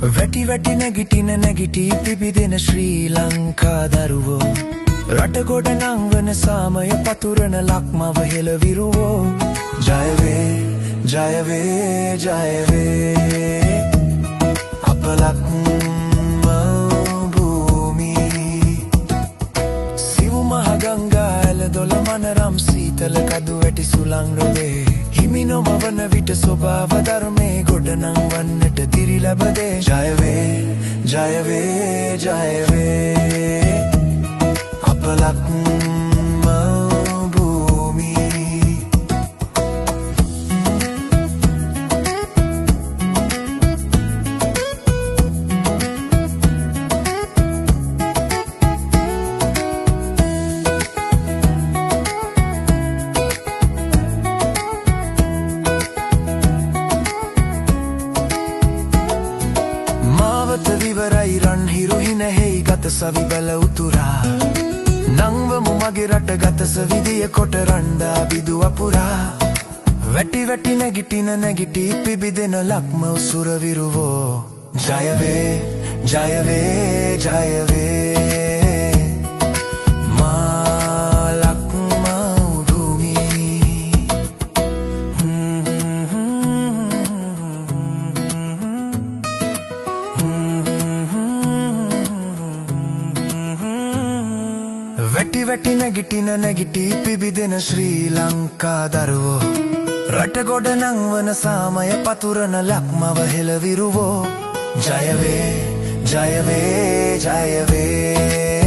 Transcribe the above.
වැටි වැටි නැගිටින නැගිටි පිබිදෙන ශ්‍රී ලංකා දරුවෝ රට ගොඩ නංවන සාමය පතුරන ලක්මව හෙළවිරුවෝ ජය වේ ජය වේ ජය වේ අප ලක්ම භූමි සිව් මහ ගංගා ඇල දොළ මනරම් සීතල කදු වැටි සුළං රොවේ හිමි නොමවන විට ස්වභාව ධර්මේ ගොඩනංවන්නට දිරි ලැබදේ ජය වේ ජය වේ ජය වේ අප ලක්ම භූමි විවරයි රන් හිරුහින හෙයි ගත සවි බල උතුරා නංවමු මගේ රට ගතස විදිය කොට රණ්ඩා බිදු අපුරා වැටි වැටි නැගිටින නැගිටි පිබිදෙන ලක්ම උසුර විරුවෝ ජය වේ ජය වේ ජය වේ මා ලක්ම භූමි වැටි වැටි නැගිටින නැගිටි පිබිදෙන ශ්‍රී ලංකා දරුවෝ රට ගොඩ නංවන සාමය පතුරන ලක්මව හෙළවිරුවෝ ජය වේ ජය වේ ජය වේ